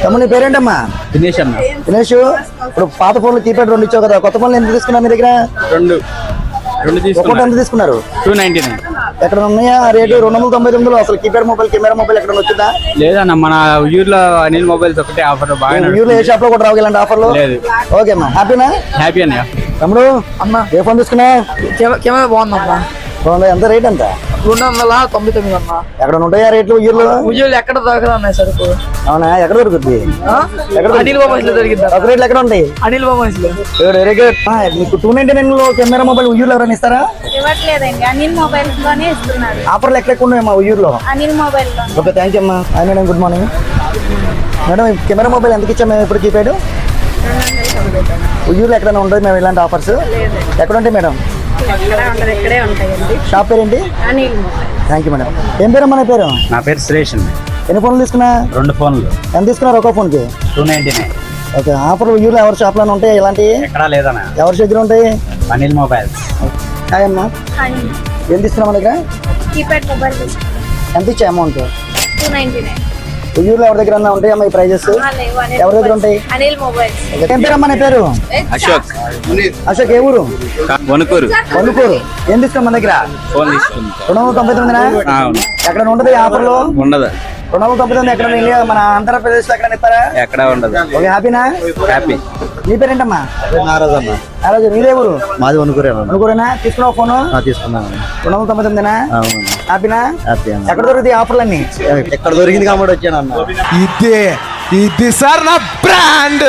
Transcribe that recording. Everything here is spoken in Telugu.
తమ్ముడు నీ పేరేంటమ్మా? దినేష్ అన్న. దినేష్, ఇప్పుడు పాత ఫోన్లు కీప్యాడ్ 2 ఇచ్చావు కదా, కొత్త ఫోన్లు ఎంత తీసుకున్నారు మీ దగ్గర? రెండు ఒక్కొక్కటి ఎంత తీసుకున్నారు? 299. ఎక్కడ ఉన్నాయా రేటు? 299. అసలు కీప్యాడ్ మొబైల్, కెమెరా మొబైల్ ఎక్కడ వచ్చిందా? లేదన్న, మన ఊర్లో అనిల్ మొబైల్స్ ఒకటే ఆఫర్ బాగా. ఊర్లో ఏ షాప్ లో కూడా రావు ఇలాంటి ఆఫర్లు? లేదు. ఓకే అమ్మా, హ్యాపీనా? హ్యాపీ అన్నయ్య. తమ్ముడు అమ్మా, ఏ ఫోన్ తీసుకున్నా? కెమెరా బాగుందమ్మా. బాగుంది. ఎంత రేట్ ఎంత? 299 అమ్మా. ఎక్కడ ఉంటాయా రేట్లు ఊర్లో? ఉద్యోగులు ఎక్కడ దొరకదు అన్నాయి సరుకు. అవునా, ఎక్కడ దొరుకుతుంది? అనిల్ మొబైల్స్ లో దొరికింది. ఒక రేట్లు ఎక్కడ ఉంటాయి? అనిల్ మొబైల్స్ లో. Very good. మీకు 299 లో కెమెరా మొబైల్ ఊర్లో ఎవరైనా ఇస్తారా? ఇవ్వట్లేదండి, అనిల్ మొబైల్స్ లోనే ఇస్తున్నారు. ఆఫర్లు ఎక్కడ ఉన్నాయి మా ఊర్లో? అనిల్ మొబైల్ లో. ఓకే, థ్యాంక్ యూ అమ్మా. Hi madam, good morning madam. ఈ కెమెరా మొబైల్ ఎంతకి ఇచ్చాం మేము ఇప్పుడు కీప్యాడ్? 290. ఊర్లో ఎక్కడైనా ఉంటుంది మేము ఇలాంటి ఆఫర్స్? ఎక్కడ ఉంటాయి మేడం? ఇక్కడే ఉంటాయండి. షాప్ పేరేంటి? Anil mobile. Thank you madam. ఏం పేరు అమ్మా? నా పేరు. నా పేరు సురేష్ అండి. ఎన్ని ఫోన్లు తీసుకున్నా? 2 ఫోన్లు. ఎంత తీసుకున్నారు ఒక ఫోన్కి? 299. ఓకే, ఆఫర్లు ఊర్లో ఎవరి షాప్లో ఉంటాయి ఇలాంటివి? ఎక్కడా లేదన్న, ఎవరి దగ్గర ఉంటాయి? అనిల్ మొబైల్స్. హాయ్ అమ్మా, అనిల్ ఏం తీసుకున్నాం మన దగ్గర? కీప్యాడ్ మొబైల్ ఎంత ఇచ్చా అమౌంట్? 299. ఊర్లో ఎవరి దగ్గర ఉంటాయి అమ్మా ఈ ప్రైజెస్? ఎవరి దగ్గర ఉంటాయి? అనిల్ మొబైల్స్. ఏం పేరు అమ్మా? నా పేరు అశోక్. అశోక్. ఏ ఊరు? వణుకూరు. వణుకూరు. ఏం తీసుకున్నాం మన దగ్గర? ఫోన్ తీసుకుంది. 299. అవును. ఎక్కడ ఉంటుంది ఆఫర్లో? ఉండదు. 299 ఎక్కడ ఇండియా మన ఆంధ్రప్రదేశ్ లో ఎక్కడ ఇస్తారా? ఎక్కడా ఉండదు. ఓకే, హ్యాపీనా? హ్యాపీ. నీ పేరేంటమ్మా? నారాజ్ అన్న. నారాజు. మీదే ఊరు? మాది వణుకురే. అనుకోరేనా? తీసుకున్నావు ఫోను? తీసుకున్నాను. 299. అవును. హ్యాపీనా? హ్యాపీ అన్న. ఎక్కడ దొరుకుతాయి ఆఫర్లు అన్ని? ఎక్కడ దొరికింది కాబట్టి వచ్చాను అన్న. ఇది సార్ నా బ్రాండ్.